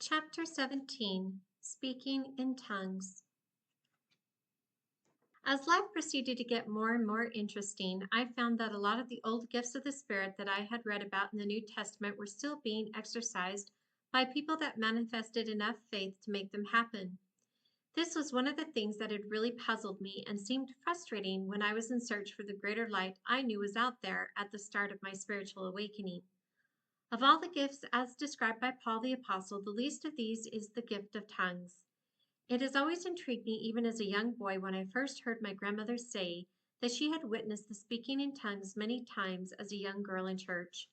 Chapter 17, Speaking in Tongues. As life proceeded to get more and more interesting, I found that a lot of the old gifts of the Spirit that I had read about in the New Testament were still being exercised by people that manifested enough faith to make them happen. This was one of the things that had really puzzled me and seemed frustrating when I was in search for the greater light I knew was out there at the start of my spiritual awakening. Of all the gifts as described by Paul the Apostle, the least of these is the gift of tongues. It has always intrigued me, even as a young boy, when I first heard my grandmother say that she had witnessed the speaking in tongues many times as a young girl in church.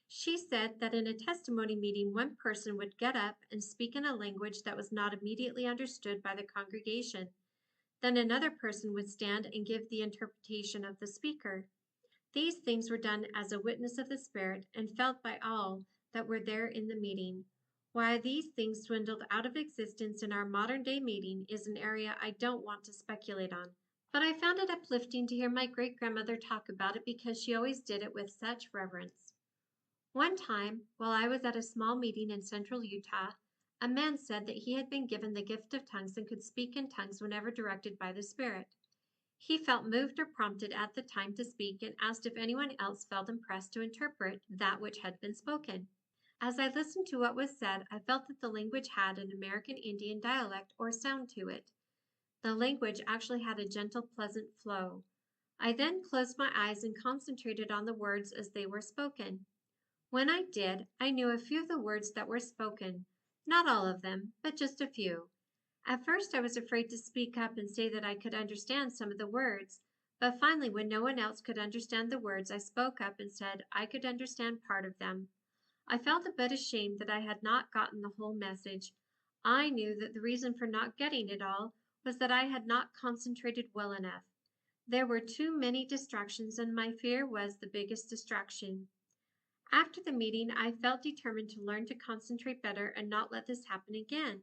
She said that in a testimony meeting, one person would get up and speak in a language that was not immediately understood by the congregation. Then another person would stand and give the interpretation of the speaker. These things were done as a witness of the Spirit and felt by all that were there in the meeting. Why these things dwindled out of existence in our modern day meeting is an area I don't want to speculate on. But I found it uplifting to hear my great grandmother talk about it because she always did it with such reverence. One time, while I was at a small meeting in central Utah, a man said that he had been given the gift of tongues and could speak in tongues whenever directed by the Spirit. He felt moved or prompted at the time to speak and asked if anyone else felt impressed to interpret that which had been spoken. As I listened to what was said, I felt that the language had an American Indian dialect or sound to it. The language actually had a gentle, pleasant flow. I then closed my eyes and concentrated on the words as they were spoken. When I did, I knew a few of the words that were spoken, not all of them, but just a few. At first I was afraid to speak up and say that I could understand some of the words, but finally, when no one else could understand the words, I spoke up and said I could understand part of them. I felt a bit ashamed that I had not gotten the whole message. I knew that the reason for not getting it all was that I had not concentrated well enough. There were too many distractions, and my fear was the biggest distraction. After the meeting, I felt determined to learn to concentrate better and not let this happen again.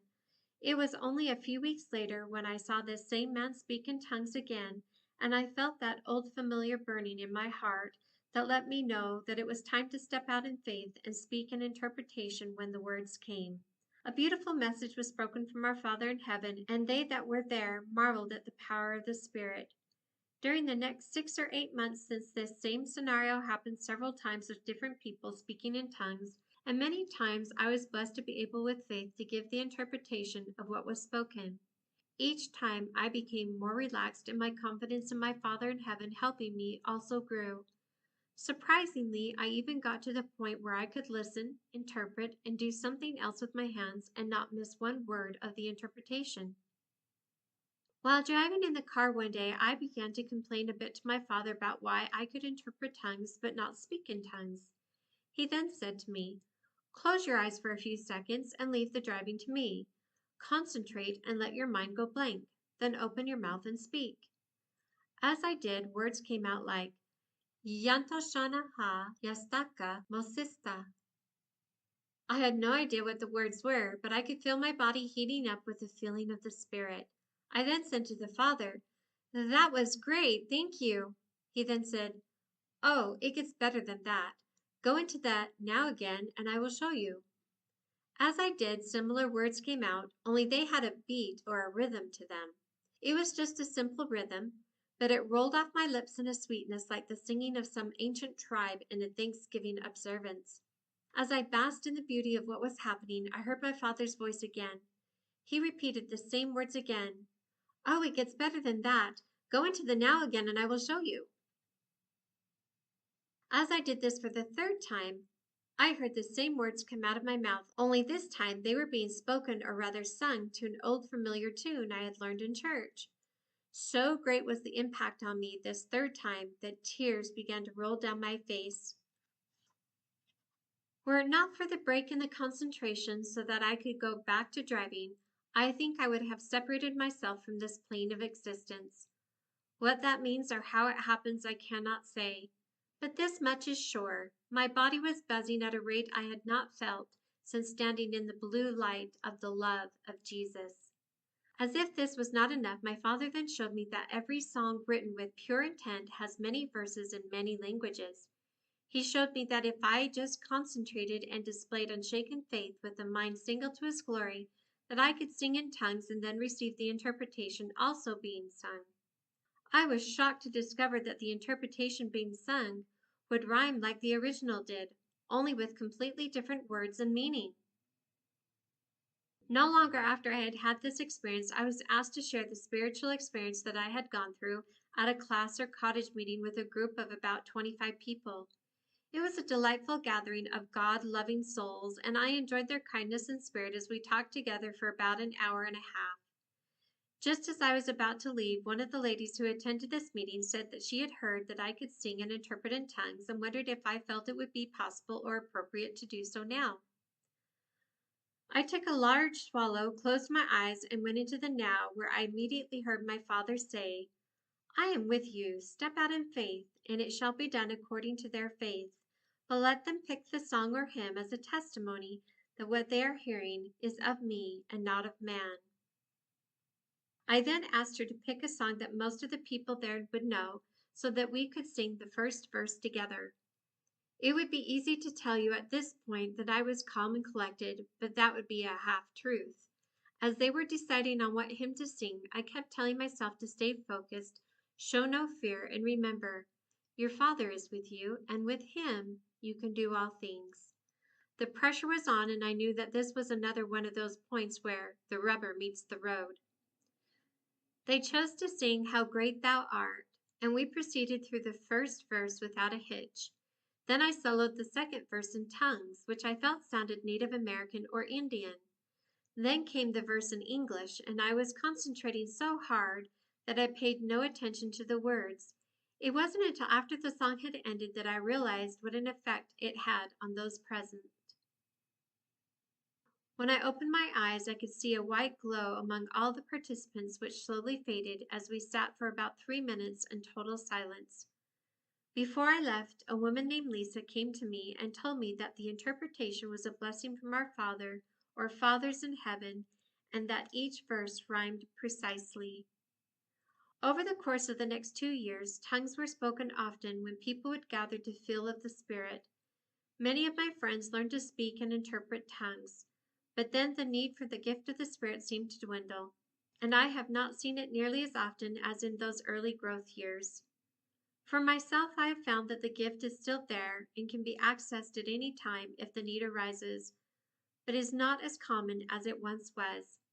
It was only a few weeks later when I saw this same man speak in tongues again, and I felt that old familiar burning in my heart that let me know that it was time to step out in faith and speak an interpretation when the words came. A beautiful message was spoken from our Father in heaven, and they that were there marveled at the power of the Spirit. During the next 6 or 8 months since this same scenario happened several times with different people speaking in tongues, and many times I was blessed to be able with faith to give the interpretation of what was spoken. Each time I became more relaxed, and my confidence in my Father in heaven helping me also grew. Surprisingly, I even got to the point where I could listen, interpret, and do something else with my hands and not miss one word of the interpretation. While driving in the car one day, I began to complain a bit to my father about why I could interpret tongues but not speak in tongues. He then said to me, "Close your eyes for a few seconds and leave the driving to me. Concentrate and let your mind go blank. Then open your mouth and speak." As I did, words came out like Yantoshana ha Yastaka Mosista. I had no idea what the words were, but I could feel my body heating up with the feeling of the Spirit. I then said to the Father, "That was great, thank you." He then said, "Oh, it gets better than that. Go into that now again, and I will show you." As I did, similar words came out, only they had a beat or a rhythm to them. It was just a simple rhythm, but it rolled off my lips in a sweetness like the singing of some ancient tribe in a Thanksgiving observance. As I basked in the beauty of what was happening, I heard my father's voice again. He repeated the same words again. "Oh, it gets better than that. Go into the now again and I will show you." As I did this for the third time, I heard the same words come out of my mouth, only this time they were being spoken or rather sung to an old familiar tune I had learned in church. So great was the impact on me this third time that tears began to roll down my face. Were it not for the break in the concentration so that I could go back to driving, I think I would have separated myself from this plane of existence. What that means or how it happens I cannot say, but this much is sure. My body was buzzing at a rate I had not felt since standing in the blue light of the love of Jesus. As if this was not enough, my father then showed me that every song written with pure intent has many verses in many languages. He showed me that if I just concentrated and displayed unshaken faith with a mind single to his glory, that I could sing in tongues and then receive the interpretation also being sung. I was shocked to discover that the interpretation being sung would rhyme like the original did, only with completely different words and meaning. No longer after I had had this experience, I was asked to share the spiritual experience that I had gone through at a class or cottage meeting with a group of about 25 people. It was a delightful gathering of God-loving souls, and I enjoyed their kindness and spirit as we talked together for about an hour and a half. Just as I was about to leave, one of the ladies who attended this meeting said that she had heard that I could sing and interpret in tongues and wondered if I felt it would be possible or appropriate to do so now. I took a large swallow, closed my eyes, and went into the now, where I immediately heard my Father say, I am with you. Step out in faith, and it shall be done according to their faith. But let them pick the song or hymn as a testimony that what they are hearing is of me and not of man. I then asked her to pick a song that most of the people there would know so that we could sing the first verse together. It would be easy to tell you at this point that I was calm and collected, but that would be a half-truth. As they were deciding on what hymn to sing, I kept telling myself to stay focused, show no fear, and remember, your Father is with you, and with Him you can do all things. The pressure was on, and I knew that this was another one of those points where the rubber meets the road. They chose to sing How Great Thou Art, and we proceeded through the first verse without a hitch. Then I soloed the second verse in tongues, which I felt sounded Native American or Indian. Then came the verse in English, and I was concentrating so hard that I paid no attention to the words. It wasn't until after the song had ended that I realized what an effect it had on those present. When I opened my eyes, I could see a white glow among all the participants, which slowly faded as we sat for about 3 minutes in total silence. Before I left, a woman named Lisa came to me and told me that the interpretation was a blessing from our Father or Fathers in heaven, and that each verse rhymed precisely. Over the course of the next 2 years, tongues were spoken often when people would gather to feel of the Spirit. Many of my friends learned to speak and interpret tongues, but then the need for the gift of the Spirit seemed to dwindle, and I have not seen it nearly as often as in those early growth years. For myself, I have found that the gift is still there and can be accessed at any time if the need arises, but is not as common as it once was.